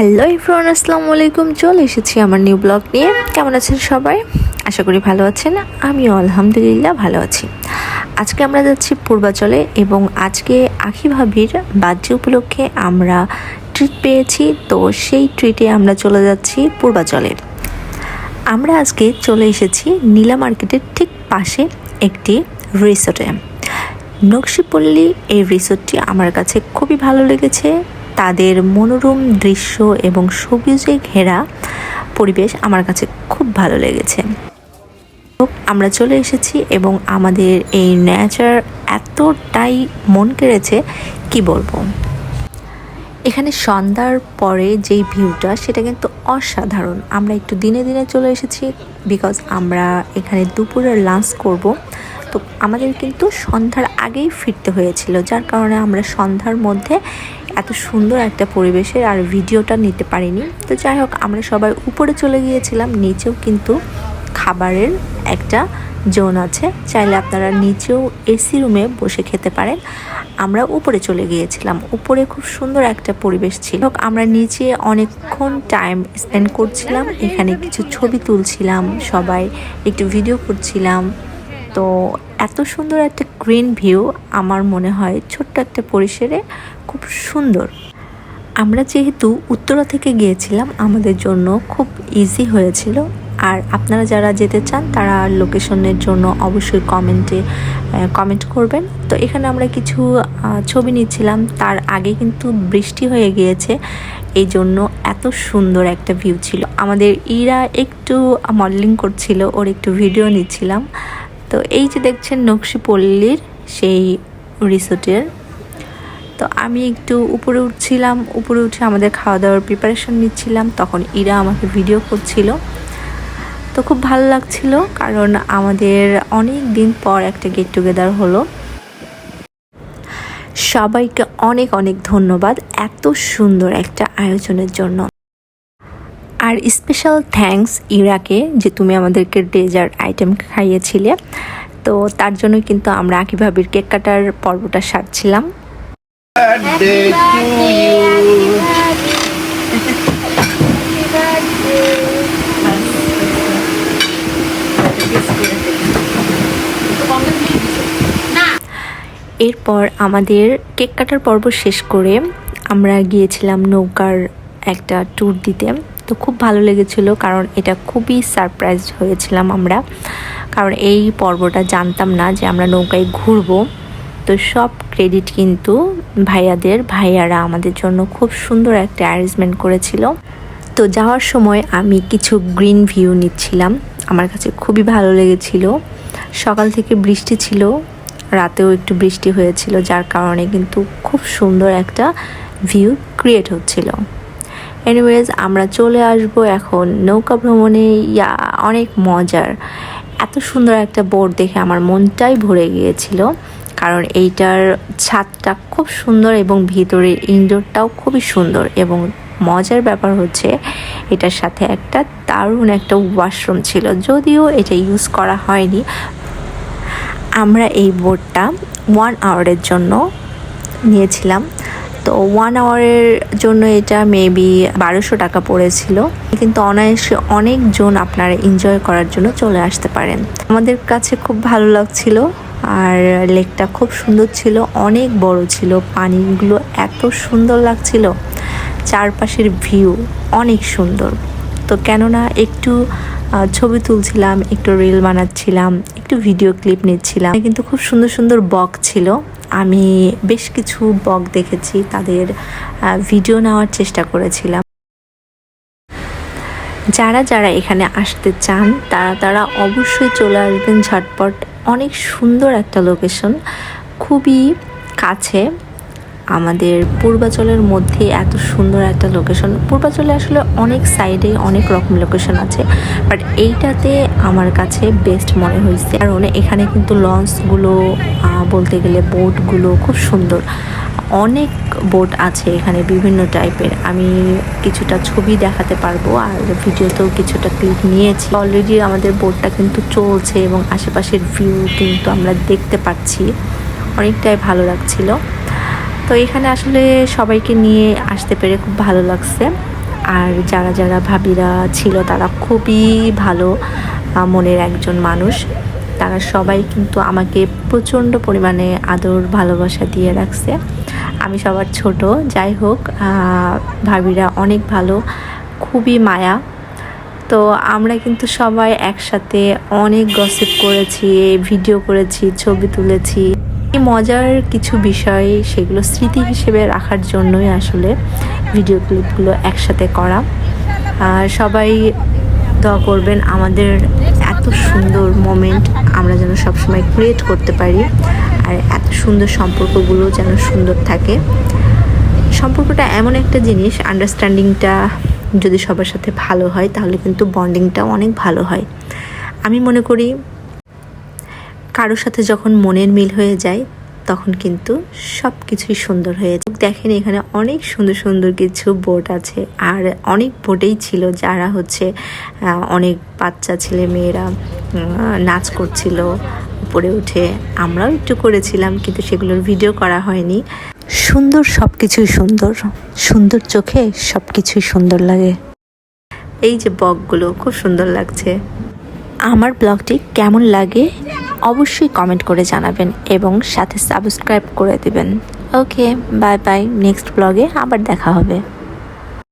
Hello everyone, আসসালামু আলাইকুম। চলে এসেছি আমার নিউ ব্লগ নিয়ে। কেমন আছেন সবাই? আশা করি ভালো আছেন। আমিও আলহামদুলিল্লাহ ভালো আছি। আজকে আমরা যাচ্ছি পূর্বাচলে এবং আজকে আখি ভাবির বার্থডে উপলক্ষে আমরা ট্রিট পেয়েছি, তো সেই ট্রিটে আমরা চলে যাচ্ছি পূর্বাচলে। আমরা আজকে চলে এসেছি নীলা মার্কেটের ঠিক পাশে একটি রিসোর্টে। নকশিপল্লী এই রিসোর্টটি আমার কাছে খুবই ভালো লেগেছে। তাদের মনোরম দৃশ্য এবং সবুজে ঘেরা পরিবেশ আমার কাছে খুব ভালো লেগেছে। আমরা চলে এসেছি এবং আমাদের এই নেচার এতটাই মন কেড়েছে কি বলবো। এখানে সন্ধ্যার পরে যেই ভিউটা সেটা কিন্তু অসাধারণ। আমরা একটু দিনে দিনে চলে এসেছি বিকজ আমরা এখানে দুপুরের লাঞ্চ করব। তো আমাদের কিন্তু সন্ধ্যার আগেই ফিরতে হয়েছিল, যার কারণে আমরা সন্ধ্যার মধ্যে এত সুন্দর একটা পরিবেশের আর ভিডিওটা নিতে পারিনি। তো যাই হোক, আমরা সবাই উপরে চলে গিয়েছিলাম। নিচেও কিন্তু খাবারের একটা জোন আছে, চাইলে আপনারা নিচেও এসি রুমে বসে খেতে পারেন। আমরা উপরে চলে গিয়েছিলাম, উপরে খুব সুন্দর একটা পরিবেশ ছিল। আমরা নিচে অনেকক্ষণ টাইম স্পেন্ড করছিলাম, এখানে কিছু ছবি তুলছিলাম, সবাই একটু ভিডিও করছিলাম। তো এত সুন্দর একটা গ্রিন ভিউ, আমার মনে হয় ছোট্ট একটা পরিসরে খুব সুন্দর। আমরা যেহেতু উত্তরা থেকে গিয়েছিলাম, আমাদের জন্য খুব ইজি হয়েছিল। আর আপনারা যারা যেতে চান তারা লোকেশনের জন্য অবশ্যই কমেন্ট করবেন। তো এখানে আমরা কিছু ছবি নিচ্ছিলাম, তার আগে কিন্তু বৃষ্টি হয়ে গিয়েছে, এই জন্য এত সুন্দর একটা ভিউ ছিল। আমাদের ইরা একটু মডেলিং করছিল, ওর একটু ভিডিও নিচ্ছিলাম। তো এই যে দেখছেন নকশিপল্লীর সেই রিসোর্টের। তো আমি একটু উপরে উঠছিলাম, উপরে উঠে আমাদের খাওয়া দাওয়ার প্রিপারেশন নিচ্ছিলাম, তখন ইরা আমাকে ভিডিও করছিল। তো খুব ভালো লাগছিল, কারণ আমাদের অনেক দিন পর একটা গেট টুগেদার হলো। সবাইকে অনেক অনেক ধন্যবাদ এত সুন্দর একটা আয়োজনের জন্য। আর স্পেশাল থ্যাঙ্কস ইরাকে, যে তুমি আমাদেরকে ডেজার্ট আইটেম খাইয়েছিলে। তো তার জন্য কিন্তু আমরা আকি ভাবির কেক কাটার পর্বটা সারছিলাম। এরপর আমাদের কেক কাটার পর্ব শেষ করে আমরা গিয়েছিলাম নৌকার একটা ট্যুর দিতে। তো খুব ভালো লেগেছিল, কারণ এটা খুবই সারপ্রাইজ হয়েছিলাম আমরা, কারণ এই পর্বটা জানতাম না যে আমরা নৌকায় ঘুরবো। তো সব ক্রেডিট কিন্তু ভাইয়ারা আমাদের জন্য খুব সুন্দর একটা অ্যারেঞ্জমেন্ট করেছিল। তো যাওয়ার সময় আমি কিছু গ্রিন ভিউ নিচ্ছিলাম, আমার কাছে খুবই ভালো লেগেছিল। সকাল থেকে বৃষ্টি ছিল, রাতেও একটু বৃষ্টি হয়েছিল, যার কারণে কিন্তু খুব সুন্দর একটা ভিউ ক্রিয়েট হচ্ছিল। এনিওয়েজ, আমরা চলে আসব এখন নৌকা ভ্রমণে। অনেক মজার, এত সুন্দর একটা বোট দেখে আমার মনটাই ভরে গিয়েছিল, কারণ এইটার ছাদটা খুব সুন্দর এবং ভিতরে ইনডোরটাও খুবই সুন্দর। এবং মজার ব্যাপার হচ্ছে এটার সাথে একটা দারুণ একটা ওয়াশরুম ছিল, যদিও এটা ইউজ করা হয়নি। আমরা এই বোটটা 1 আওয়ারের জন্য নিয়েছিলাম। তো 1 আওয়ারের জন্য এটা মেবি 1200 টাকা পড়েছিল, কিন্তু অনায়াসে অনেকজন আপনারা এনজয় করার জন্য চলে আসতে পারেন। আমাদের কাছে খুব ভালো লাগছিল, আর লেকটা খুব সুন্দর ছিল, অনেক বড় ছিল, পানিগুলো এত সুন্দর লাগছিল, চারপাশের ভিউ অনেক সুন্দর। তো কেননা একটু ছবি তুলছিলাম, একটু রিল বানাচ্ছিলাম, একটু ভিডিও ক্লিপ নিচ্ছিলাম, কিন্তু খুব সুন্দর সুন্দর বক ছিল। আমি বেশ কিছু বক দেখেছি, তাদের ভিডিও নেওয়ার চেষ্টা করেছিলাম। যারা এখানে আসতে চান তারা অবশ্যই চলে আসবেন ঝটপট। অনেক সুন্দর একটা লোকেশন, খুবই কাছে আমাদের পূর্বাচলের মধ্যে এত সুন্দর একটা লোকেশন। পূর্বাচলে আসলে অনেক সাইডে অনেক রকম লোকেশন আছে, বাট এইটাতে আমার কাছে বেস্ট মনে হয়েছে, কারণ এখানে কিন্তু লঞ্চগুলো বলতে গেলে বোটগুলো খুব সুন্দর। অনেক বোট আছে এখানে বিভিন্ন টাইপের, আমি কিছুটা ছবি দেখাতে পারবো, আর ভিডিওতেও কিছুটা ক্লিপ নিয়েছি। অলরেডি আমাদের বোটটা কিন্তু চলছে এবং আশেপাশের ভিউ কিন্তু আমরা দেখতে পাচ্ছি, অনেকটাই ভালো লাগছিল। তো এখানে আসলে সবাইকে নিয়ে আসতে পেরে খুব ভালো লাগছে। আর যারা যারা ভাবিরা ছিল তারা খুবই ভালো মনের একজন মানুষ। তারা সবাই কিন্তু আমাকে প্রচণ্ড পরিমাণে আদর ভালোবাসা দিয়ে রাখছে। আমি সবার ছোট, যাই হোক ভাবিরা অনেক ভালো, খুবই মায়া। তো আমরা কিন্তু সবাই একসাথে অনেক গসিপ করেছি, ভিডিও করেছি, ছবি তুলেছি। এই মজার কিছু বিষয় সেগুলো স্মৃতি হিসেবে রাখার জন্যই আসলে ভিডিও ক্লিপগুলো একসাথে করা। আর সবাই দোয়া করবেন আমাদের এত সুন্দর মোমেন্ট আমরা যেন সবসময় ক্রিয়েট করতে পারি, আর এত সুন্দর সম্পর্কগুলো যেন সুন্দর থাকে। সম্পর্কটা এমন একটা জিনিস, আন্ডারস্ট্যান্ডিংটা যদি সবার সাথে ভালো হয় তাহলে কিন্তু বন্ডিংটাও অনেক ভালো হয়। আমি মনে করি কারোর সাথে যখন মনের মিল হয়ে যায় তখন কিন্তু সব কিছুই সুন্দর হয়ে যায়। দেখেন এখানে অনেক সুন্দর সুন্দর কিছু বোট আছে, আর অনেক বোটেই ছিল যারা অনেক বাচ্চা ছেলে মেয়েরা নাচ করছিল উপরে উঠে। আমরাও একটু করেছিলাম, কিন্তু সেগুলোর ভিডিও করা হয়নি। সুন্দর সব কিছুই সুন্দর, সুন্দর চোখে সব কিছুই সুন্দর লাগে। এই যে বকগুলো খুব সুন্দর লাগছে। আমার ব্লগটি কেমন লাগে অবশ্যই কমেন্ট করে জানাবেন এবং সাথে সাবস্ক্রাইব করে দেবেন। ওকে, বাই বাই, নেক্সট ব্লগে আবার দেখা হবে।